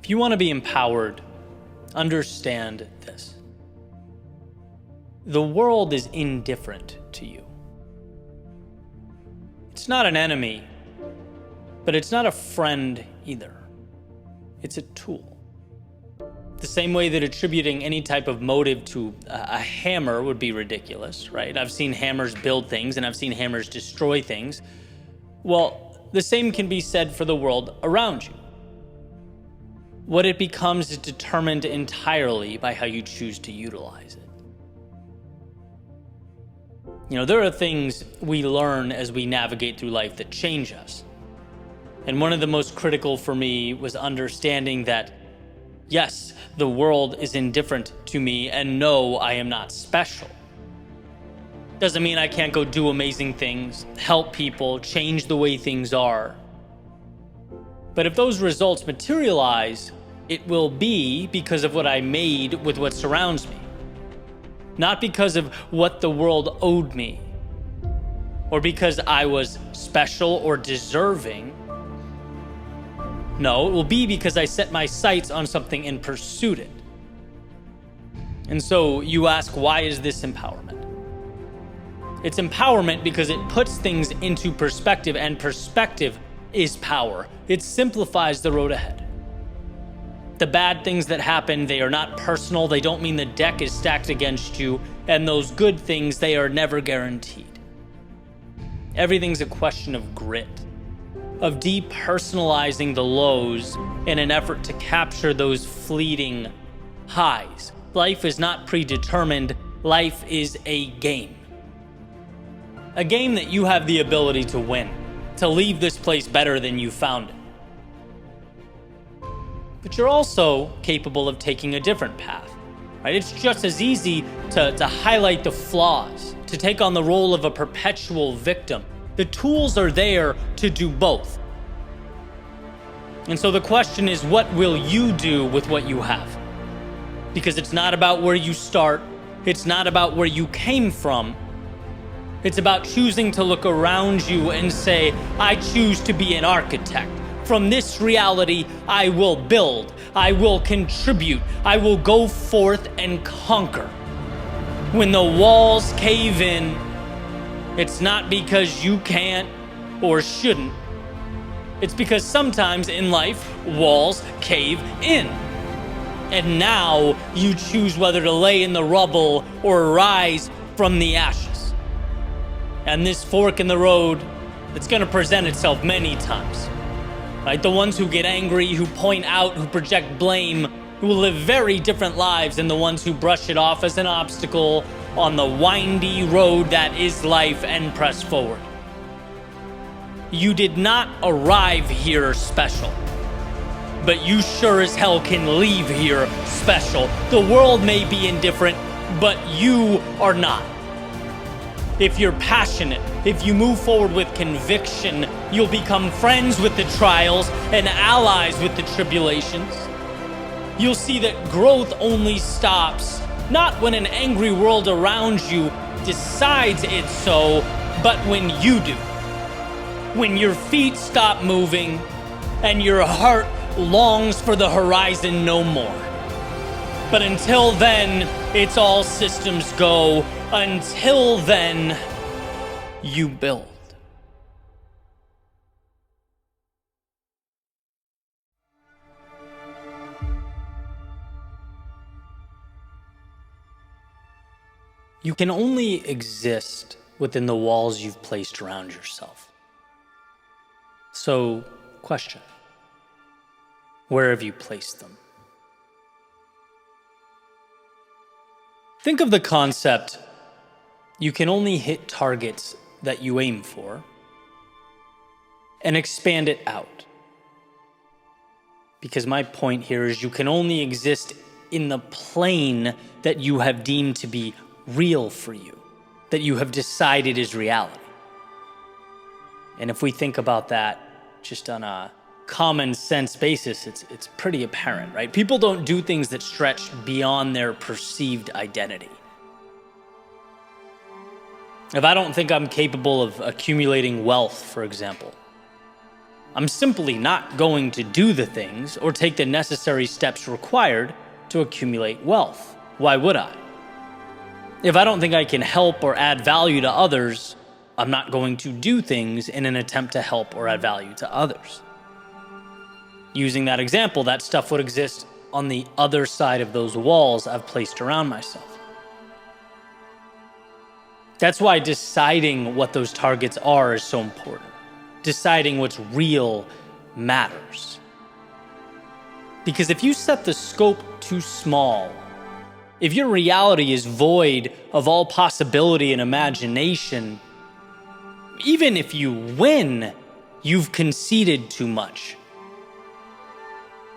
If you want to be empowered, understand this. The world is indifferent to you. It's not an enemy, but it's not a friend either. It's a tool. The same way that attributing any type of motive to a hammer would be ridiculous, right? I've seen hammers build things and I've seen hammers destroy things. Well, the same can be said for the world around you. What it becomes is determined entirely by how you choose to utilize it. There are things we learn as we navigate through life that change us. And one of the most critical for me was understanding that, yes, the world is indifferent to me, and no, I am not special. Doesn't mean I can't go do amazing things, help people, change the way things are. But if those results materialize, it will be because of what I made with what surrounds me. Not because of what the world owed me, or because I was special or deserving. No, it will be because I set my sights on something and pursued it. And so you ask, why is this empowerment? It's empowerment because it puts things into perspective, and perspective is power. It simplifies the road ahead. The bad things that happen, they are not personal. They don't mean the deck is stacked against you. And those good things, they are never guaranteed. Everything's a question of grit, of depersonalizing the lows in an effort to capture those fleeting highs. Life is not predetermined. Life is a game. A game that you have the ability to win, to leave this place better than you found it. But you're also capable of taking a different path, right? It's just as easy to highlight the flaws, to take on the role of a perpetual victim. The tools are there to do both. And so the question is, what will you do with what you have? Because it's not about where you start. It's not about where you came from. It's about choosing to look around you and say, I choose to be an architect. From this reality, I will build. I will contribute. I will go forth and conquer. When the walls cave in, it's not because you can't or shouldn't. It's because sometimes in life, walls cave in. And now you choose whether to lay in the rubble or rise from the ashes. And this fork in the road, it's going to present itself many times. Right? The ones who get angry, who point out, who project blame, who will live very different lives than the ones who brush it off as an obstacle on the windy road that is life and press forward. You did not arrive here special, but you sure as hell can leave here special. The world may be indifferent, but you are not. If you're passionate, if you move forward with conviction, you'll become friends with the trials and allies with the tribulations. You'll see that growth only stops, not when an angry world around you decides it's so, but when you do. When your feet stop moving and your heart longs for the horizon no more. But until then, it's all systems go. Until then, you build. You can only exist within the walls you've placed around yourself. So, question: where have you placed them? Think of the concept: you can only hit targets that you aim for, and expand it out. Because my point here is you can only exist in the plane that you have deemed to be real for you, that you have decided is reality. And if we think about that just on a common sense basis, it's pretty apparent, right? People don't do things that stretch beyond their perceived identity. If I don't think I'm capable of accumulating wealth, for example, I'm simply not going to do the things or take the necessary steps required to accumulate wealth. Why would I? If I don't think I can help or add value to others, I'm not going to do things in an attempt to help or add value to others. Using that example, that stuff would exist on the other side of those walls I've placed around myself. That's why deciding what those targets are is so important. Deciding what's real matters. Because if you set the scope too small, if your reality is void of all possibility and imagination, even if you win, you've conceded too much.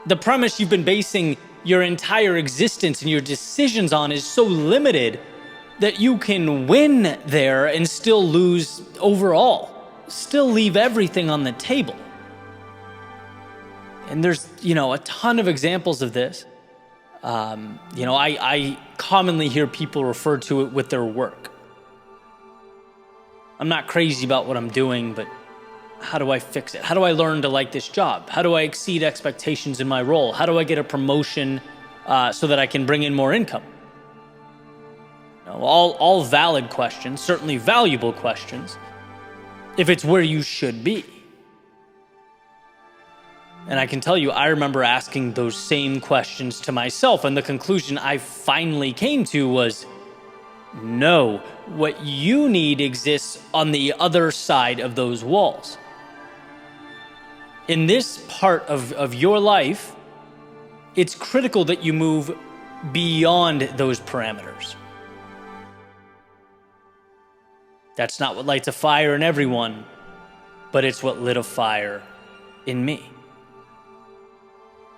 The premise you've been basing your entire existence and your decisions on is so limited that you can win there and still lose overall, still leave everything on the table. And there's, a ton of examples of this. I commonly hear people refer to it with their work. I'm not crazy about what I'm doing, but how do I fix it? How do I learn to like this job? How do I exceed expectations in my role? How do I get a promotion so that I can bring in more income? All valid questions, certainly valuable questions, if it's where you should be. And I can tell you, I remember asking those same questions to myself, and the conclusion I finally came to was, no, what you need exists on the other side of those walls. In this part of your life, it's critical that you move beyond those parameters. That's not what lights a fire in everyone, but it's what lit a fire in me.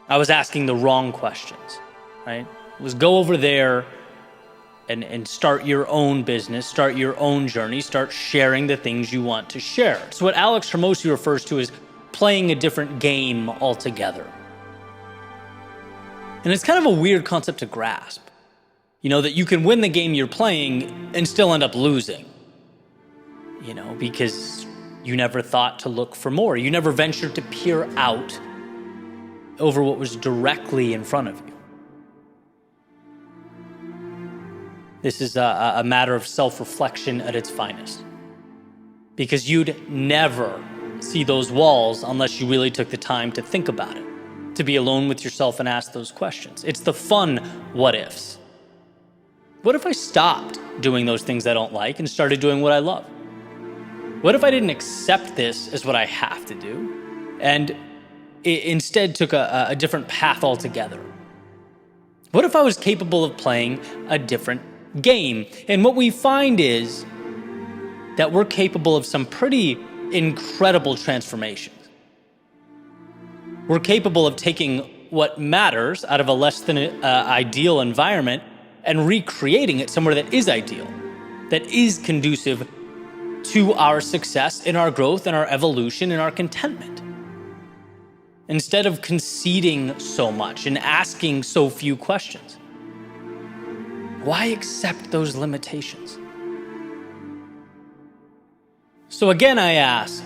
I was asking the wrong questions, right? It was go over there and start your own business, start your own journey, start sharing the things you want to share. It's what Alex Hormozi refers to as playing a different game altogether. And it's kind of a weird concept to grasp, that you can win the game you're playing and still end up losing. Because you never thought to look for more. You never ventured to peer out over what was directly in front of you. This is a matter of self-reflection at its finest. Because you'd never see those walls unless you really took the time to think about it, to be alone with yourself and ask those questions. It's the fun what-ifs. What if I stopped doing those things I don't like and started doing what I love? What if I didn't accept this as what I have to do and instead took a different path altogether? What if I was capable of playing a different game? And what we find is that we're capable of some pretty incredible transformations. We're capable of taking what matters out of a less than ideal environment and recreating it somewhere that is ideal, that is conducive to our success in our growth and our evolution and our contentment. Instead of conceding so much and asking so few questions, why accept those limitations? So again, I ask,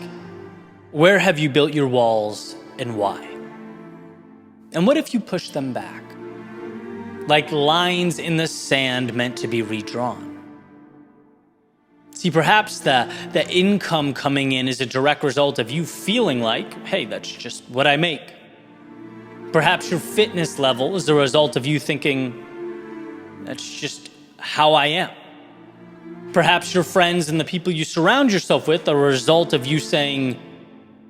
where have you built your walls and why? And what if you push them back? Like lines in the sand meant to be redrawn. See, perhaps the income coming in is a direct result of you feeling like, hey, that's just what I make. Perhaps your fitness level is the result of you thinking, that's just how I am. Perhaps your friends and the people you surround yourself with are a result of you saying,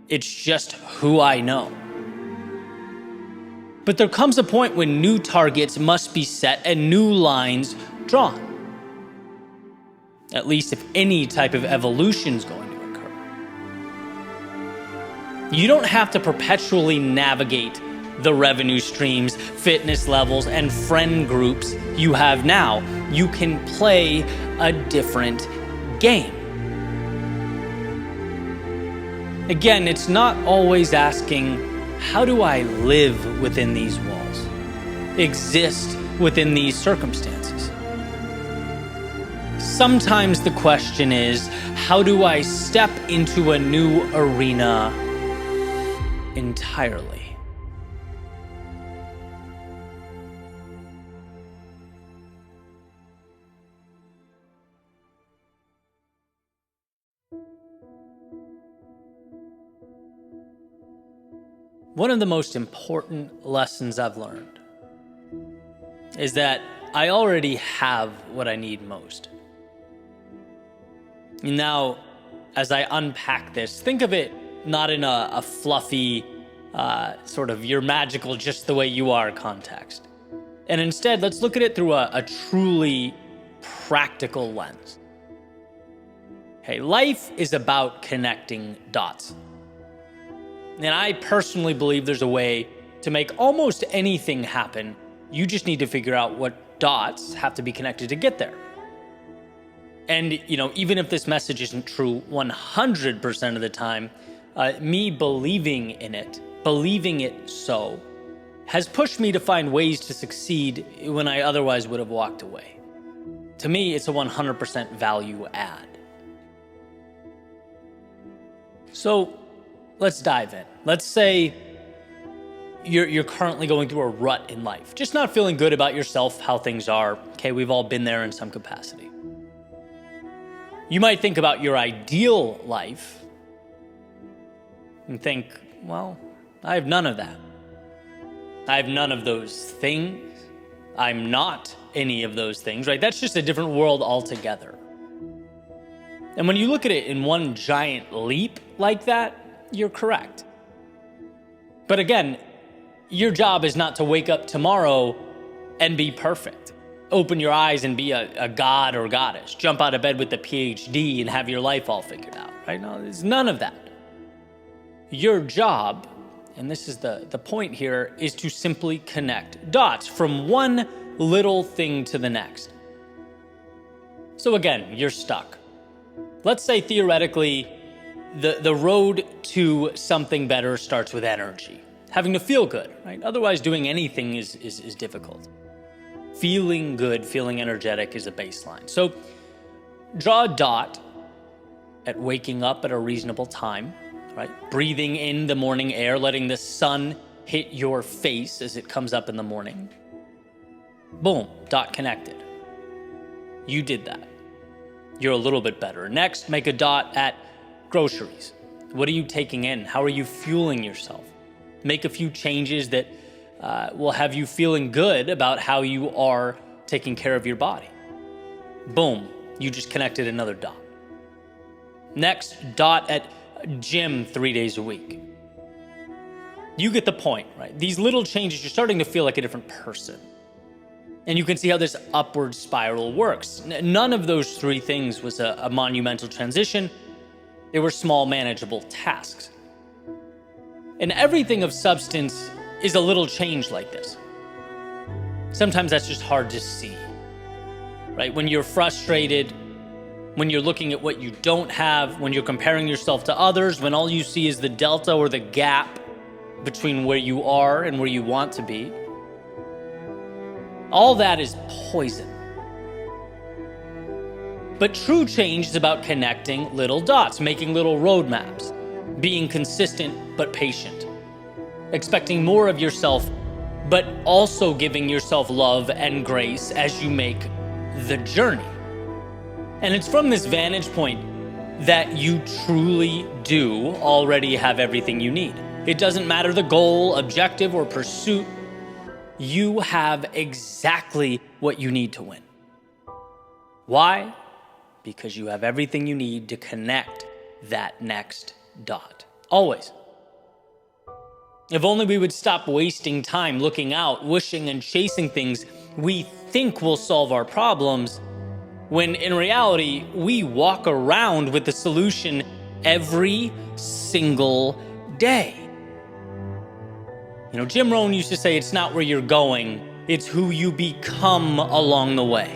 it's just who I know. But there comes a point when new targets must be set and new lines drawn. At least if any type of evolution is going to occur. You don't have to perpetually navigate the revenue streams, fitness levels, and friend groups you have now. You can play a different game. Again, it's not always asking, how do I live within these walls? Exist within these circumstances? Sometimes the question is, how do I step into a new arena entirely. One of the most important lessons I've learned is that I already have what I need most. Now, as I unpack this, think of it not in a fluffy, sort of you're magical just the way you are context. And instead, let's look at it through a truly practical lens. Okay, life is about connecting dots. And I personally believe there's a way to make almost anything happen. You just need to figure out what dots have to be connected to get there. And, even if this message isn't true 100% of the time, me believing in it, believing it so, has pushed me to find ways to succeed when I otherwise would have walked away. To me, it's a 100% value add. So let's dive in. Let's say you're currently going through a rut in life, just not feeling good about yourself, how things are. Okay, we've all been there in some capacity. You might think about your ideal life and think, well, I have none of that. I have none of those things. I'm not any of those things, right? That's just a different world altogether. And when you look at it in one giant leap like that, you're correct. But again, your job is not to wake up tomorrow and be perfect. Open your eyes and be a god or goddess. Jump out of bed with a PhD and have your life all figured out, right? No, there's none of that. Your job, and this is the point here, is to simply connect dots from one little thing to the next. So again, you're stuck. Let's say theoretically, the road to something better starts with energy. Having to feel good, right? Otherwise, doing anything is difficult. Feeling good, feeling energetic is a baseline. So draw a dot at waking up at a reasonable time, right? Breathing in the morning air, letting the sun hit your face as it comes up in the morning. Boom, dot connected. You did that. You're a little bit better. Next, make a dot at groceries. What are you taking in? How are you fueling yourself? Make a few changes that will have you feeling good about how you are taking care of your body. Boom, you just connected another dot. Next, dot at gym 3 days a week. You get the point, right? These little changes, you're starting to feel like a different person. And you can see how this upward spiral works. None of those three things was a monumental transition. They were small, manageable tasks. And everything of substance is a little change like this. Sometimes that's just hard to see, right? When you're frustrated, when you're looking at what you don't have, when you're comparing yourself to others, when all you see is the delta or the gap between where you are and where you want to be, all that is poison. But true change is about connecting little dots, making little roadmaps, being consistent but patient, expecting more of yourself, but also giving yourself love and grace as you make the journey. And it's from this vantage point that you truly do already have everything you need. It doesn't matter the goal, objective, or pursuit. You have exactly what you need to win. Why? Because you have everything you need to connect that next dot. Always. If only we would stop wasting time looking out, wishing and chasing things we think will solve our problems, when in reality, we walk around with the solution every single day. Jim Rohn used to say, it's not where you're going, it's who you become along the way.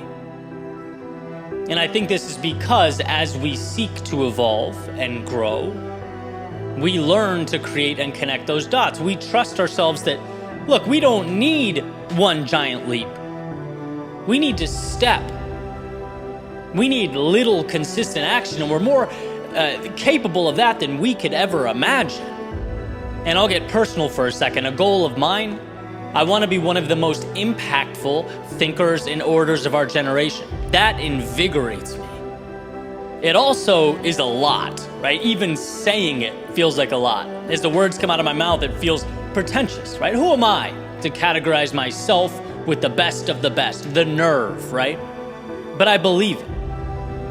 And I think this is because as we seek to evolve and grow, we learn to create and connect those dots. We trust ourselves that, look, we don't need one giant leap. We need to step. We need little consistent action, and we're more capable of that than we could ever imagine. And I'll get personal for a second. A goal of mine, I want to be one of the most impactful thinkers and orators of our generation. That invigorates me. It also is a lot, right? Even saying it feels like a lot. As the words come out of my mouth, it feels pretentious, right? Who am I to categorize myself with the best of the best? The nerve, right? But I believe it.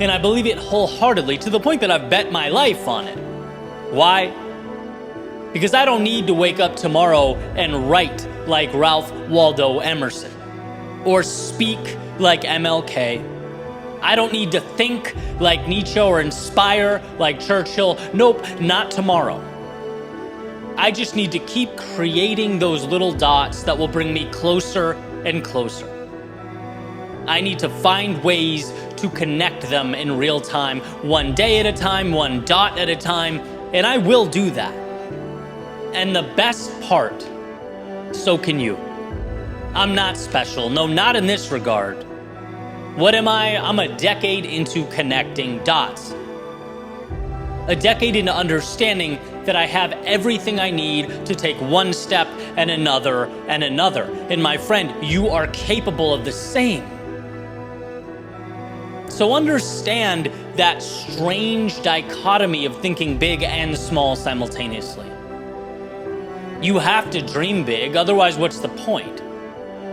And I believe it wholeheartedly to the point that I've bet my life on it. Why? Because I don't need to wake up tomorrow and write like Ralph Waldo Emerson or speak like MLK. I don't need to think like Nietzsche or inspire like Churchill. Nope, not tomorrow. I just need to keep creating those little dots that will bring me closer and closer. I need to find ways to connect them in real time, one day at a time, one dot at a time, and I will do that. And the best part, so can you. I'm not special. No, not in this regard. What am I? I'm a decade into connecting dots. A decade into understanding that I have everything I need to take one step and another and another. And my friend, you are capable of the same. So understand that strange dichotomy of thinking big and small simultaneously. You have to dream big, otherwise what's the point?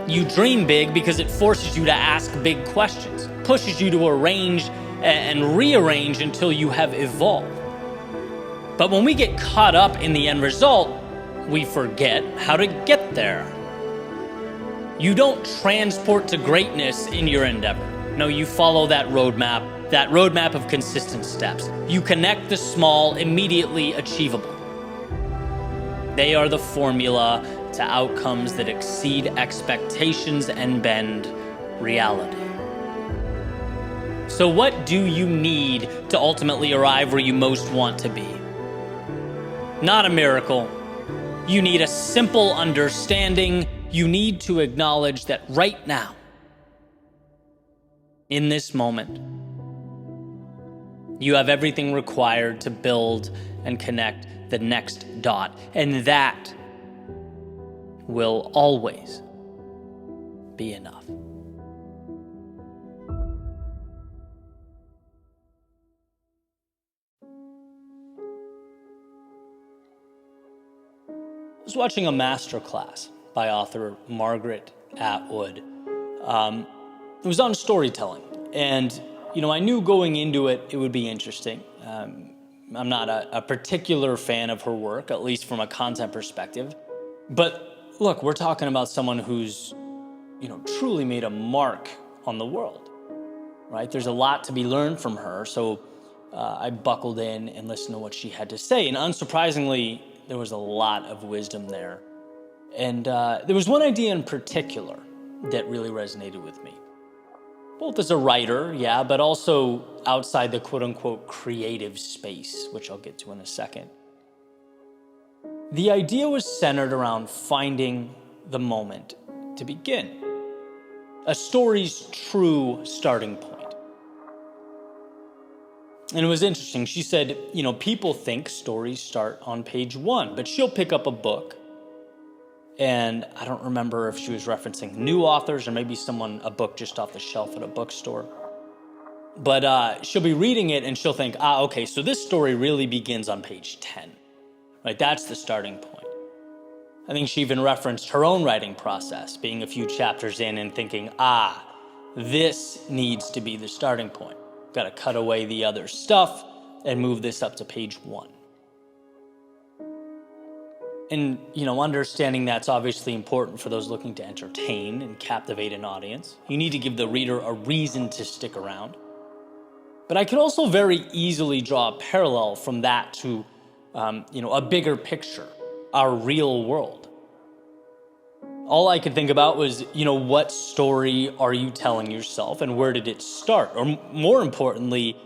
You dream big because it forces you to ask big questions, pushes you to arrange and rearrange until you have evolved. But when we get caught up in the end result, we forget how to get there. You don't transport to greatness in your endeavor. No, you follow that roadmap of consistent steps. You connect the small, immediately achievable. They are the formula to outcomes that exceed expectations and bend reality. So what do you need to ultimately arrive where you most want to be? Not a miracle. You need a simple understanding. You need to acknowledge that right now, in this moment, you have everything required to build and connect the next dot, and that will always be enough. I was watching a masterclass by author Margaret Atwood. It was on storytelling, and I knew going into it, it would be interesting. I'm not a particular fan of her work, at least from a content perspective. But look, we're talking about someone who's, truly made a mark on the world, right? There's a lot to be learned from her. So I buckled in and listened to what she had to say. And unsurprisingly, there was a lot of wisdom there. And there was one idea in particular that really resonated with me. Both as a writer, yeah, but also outside the quote-unquote creative space, which I'll get to in a second. The idea was centered around finding the moment to begin, a story's true starting point. And it was interesting. She said, people think stories start on page 1, but she'll pick up a book. And I don't remember if she was referencing new authors or maybe a book just off the shelf at a bookstore. But she'll be reading it and she'll think, okay, so this story really begins on page 10. Right? That's the starting point. I think she even referenced her own writing process, being a few chapters in and thinking, this needs to be the starting point. Got to cut away the other stuff and move this up to page 1. And, understanding that's obviously important for those looking to entertain and captivate an audience. You need to give the reader a reason to stick around. But I could also very easily draw a parallel from that to, a bigger picture, our real world. All I could think about was, what story are you telling yourself and where did it start? Or more importantly,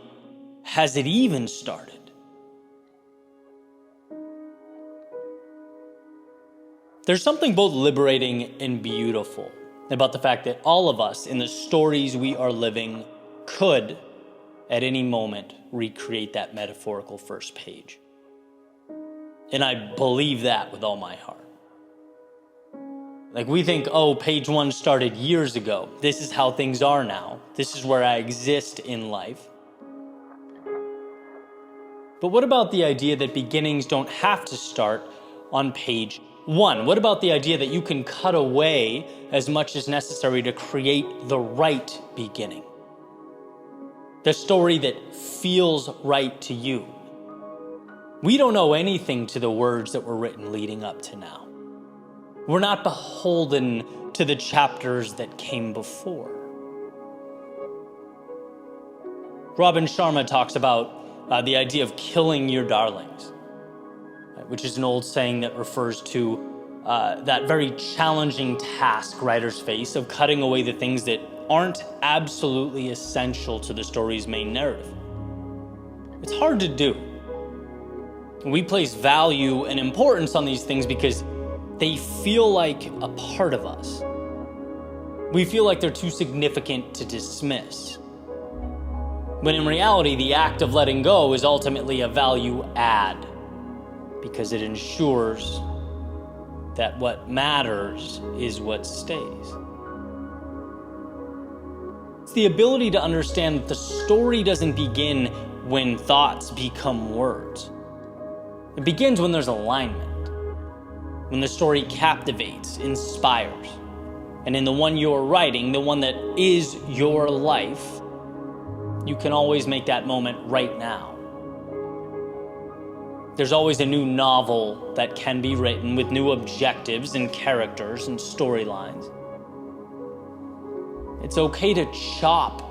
has it even started? There's something both liberating and beautiful about the fact that all of us in the stories we are living could, at any moment, recreate that metaphorical first page. And I believe that with all my heart. Like, we think, oh, page one started years ago. This is how things are now. This is where I exist in life. But what about the idea that beginnings don't have to start on page one? What about the idea that you can cut away as much as necessary to create the right beginning? The story that feels right to you. We don't owe anything to the words that were written leading up to now. We're not beholden to the chapters that came before. Robin Sharma talks about the idea of killing your darlings, which is an old saying that refers to that very challenging task writers face of cutting away the things that aren't absolutely essential to the story's main narrative. It's hard to do. We place value and importance on these things because they feel like a part of us. We feel like they're too significant to dismiss. When in reality, the act of letting go is ultimately a value add because it ensures that what matters is what stays. It's the ability to understand that the story doesn't begin when thoughts become words. It begins when there's alignment. When the story captivates, inspires, and in the one you're writing, the one that is your life, you can always make that moment right now. There's always a new novel that can be written with new objectives and characters and storylines. It's okay to chop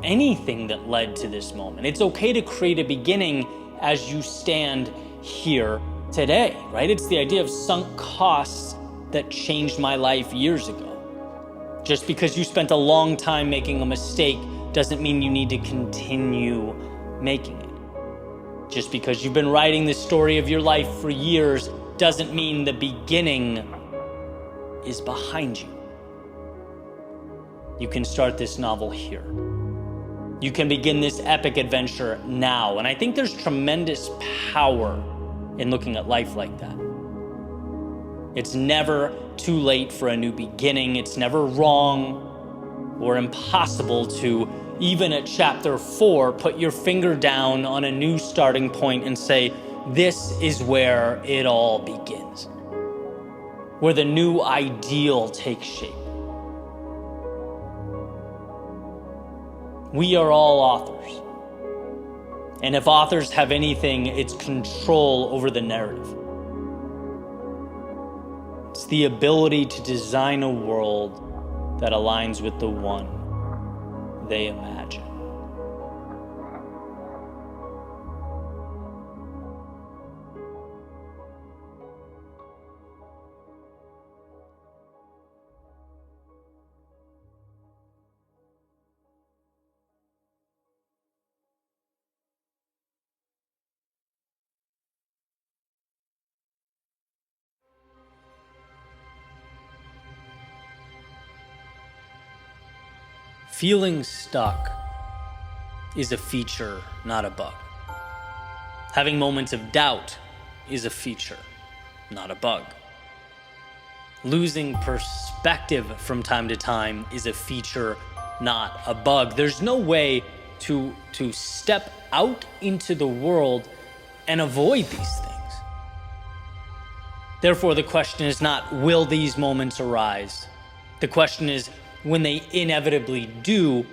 anything that led to this moment. It's okay to create a beginning as you stand here today, right? It's the idea of sunk costs that changed my life years ago. Just because you spent a long time making a mistake doesn't mean you need to continue making it. Just because you've been writing the story of your life for years doesn't mean the beginning is behind you. You can start this novel here. You can begin this epic adventure now. And I think there's tremendous power in looking at life like that. It's never too late for a new beginning. It's never wrong or impossible to, even at chapter 4, put your finger down on a new starting point and say, this is where it all begins, where the new ideal takes shape. We are all authors. And if authors have anything, it's control over the narrative. It's the ability to design a world that aligns with the one they imagine. Feeling stuck is a feature, not a bug. Having moments of doubt is a feature, not a bug. Losing perspective from time to time is a feature, not a bug. There's no way to step out into the world and avoid these things. Therefore, the question is not, will these moments arise? The question is, when they inevitably do,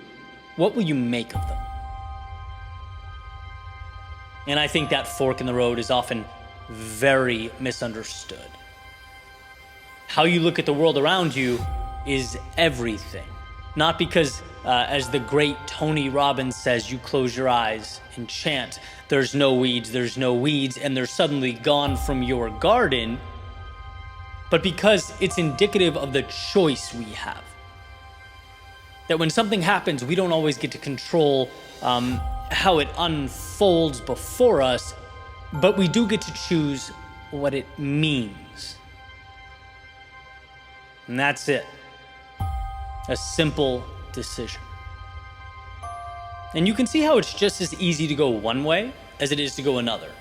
what will you make of them? And I think that fork in the road is often very misunderstood. How you look at the world around you is everything. Not because, as the great Tony Robbins says, you close your eyes and chant, there's no weeds, and they're suddenly gone from your garden, but because it's indicative of the choice we have. That when something happens, we don't always get to control how it unfolds before us, but we do get to choose what it means. And that's it. A simple decision. And you can see how it's just as easy to go one way as it is to go another.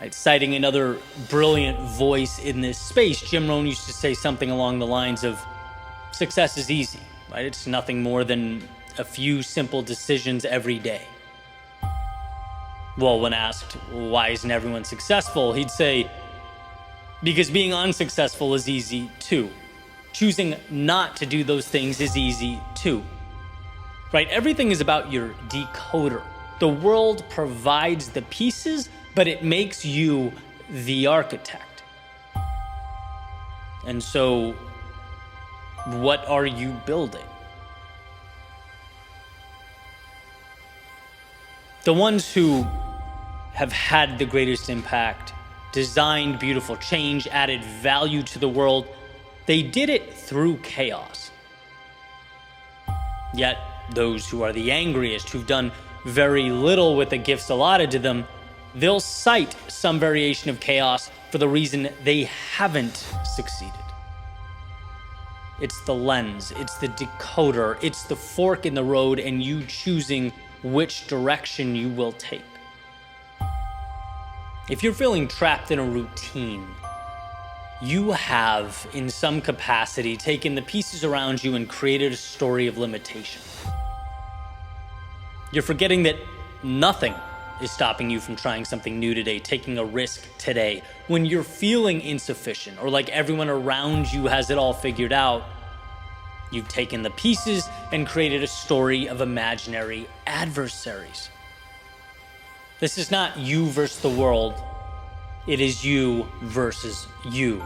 Right? Citing another brilliant voice in this space, Jim Rohn used to say something along the lines of, success is easy, right? It's nothing more than a few simple decisions every day. Well, when asked, why isn't everyone successful? He'd say, because being unsuccessful is easy too. Choosing not to do those things is easy too. Right? Everything is about your decoder. The world provides the pieces, but it makes you the architect. And so, what are you building? The ones who have had the greatest impact, designed beautiful change, added value to the world, they did it through chaos. Yet, those who are the angriest, who've done very little with the gifts allotted to them, they'll cite some variation of chaos for the reason they haven't succeeded. It's the lens, it's the decoder, it's the fork in the road, and you choosing which direction you will take. If you're feeling trapped in a routine, you have, in some capacity, taken the pieces around you and created a story of limitation. You're forgetting that nothing is stopping you from trying something new today, taking a risk today. When you're feeling insufficient or like everyone around you has it all figured out, you've taken the pieces and created a story of imaginary adversaries. This is not you versus the world. It is you versus you.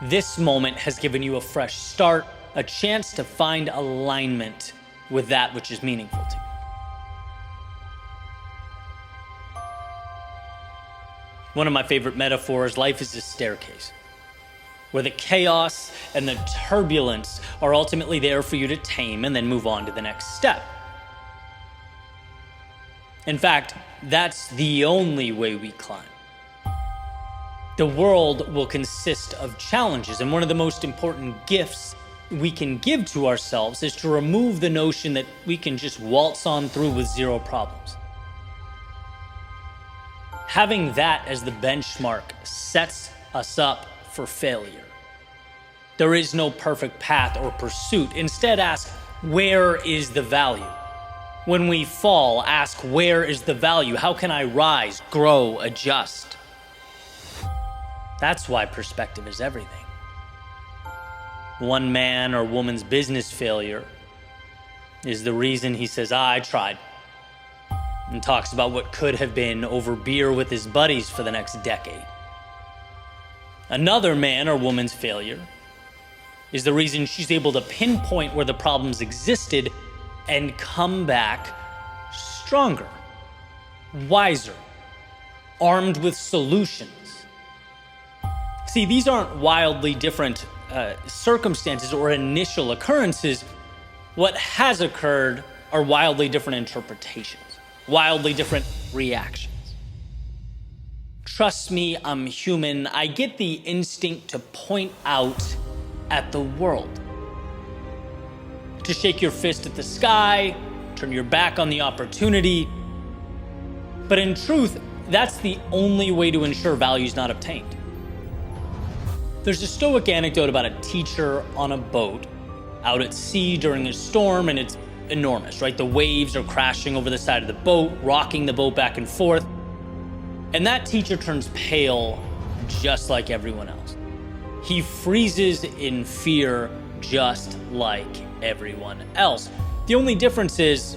This moment has given you a fresh start, a chance to find alignment with that which is meaningful to you. One of my favorite metaphors, life is a staircase, where the chaos and the turbulence are ultimately there for you to tame and then move on to the next step. In fact, that's the only way we climb. The world will consist of challenges, and one of the most important gifts we can give to ourselves is to remove the notion that we can just waltz on through with zero problems. Having that as the benchmark sets us up for failure. There is no perfect path or pursuit. Instead, ask, where is the value? When we fall, ask, where is the value? How can I rise, grow, adjust? That's why perspective is everything. One man or woman's business failure is the reason he says, I tried, and talks about what could have been over beer with his buddies for the next decade. Another man or woman's failure is the reason she's able to pinpoint where the problems existed and come back stronger, wiser, armed with solutions. See, these aren't wildly different circumstances or initial occurrences. What has occurred are wildly different interpretations, wildly different reactions. Trust me, I'm human. I get the instinct to point out at the world, to shake your fist at the sky, turn your back on the opportunity. But in truth, that's the only way to ensure value is not obtained. There's a Stoic anecdote about a teacher on a boat out at sea during a storm, and it's enormous, right? The waves are crashing over the side of the boat, rocking the boat back and forth. And that teacher turns pale just like everyone else. He freezes in fear just like everyone else. The only difference is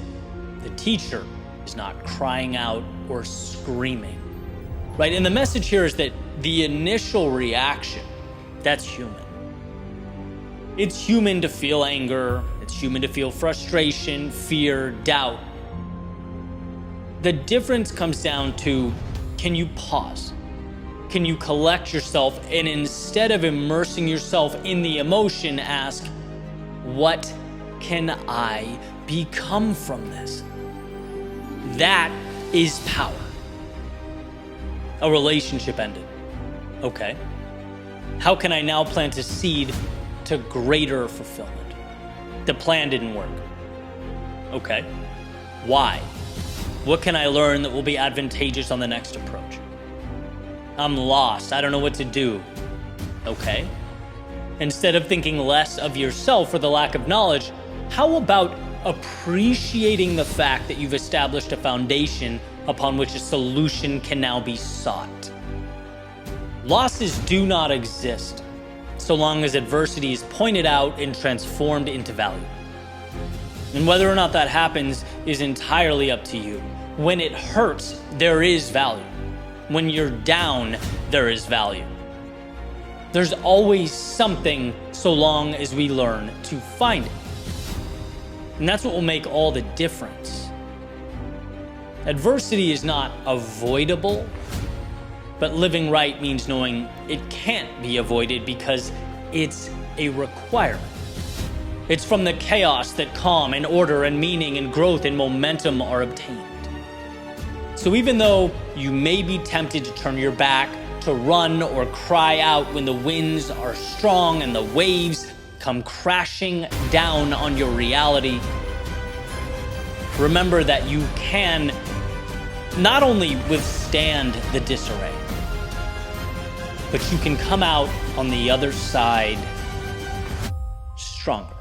the teacher is not crying out or screaming, right? And the message here is that the initial reaction, that's human. It's human to feel anger. It's human to feel frustration, fear, doubt. The difference comes down to, can you pause? Can you collect yourself, and instead of immersing yourself in the emotion, ask, what can I become from this? That is power. A relationship ended. Okay. How can I now plant a seed to greater fulfillment? The plan didn't work. Okay. Why? What can I learn that will be advantageous on the next approach? I'm lost. I don't know what to do. Okay. Instead of thinking less of yourself or the lack of knowledge, how about appreciating the fact that you've established a foundation upon which a solution can now be sought? Losses do not exist so long as adversity is pointed out and transformed into value. And whether or not that happens is entirely up to you. When it hurts, there is value. When you're down, there is value. There's always something so long as we learn to find it. And that's what will make all the difference. Adversity is not avoidable, but living right means knowing it can't be avoided because it's a requirement. It's from the chaos that calm and order and meaning and growth and momentum are obtained. So even though you may be tempted to turn your back, to run or cry out when the winds are strong and the waves come crashing down on your reality, remember that you can not only withstand the disarray, but you can come out on the other side stronger.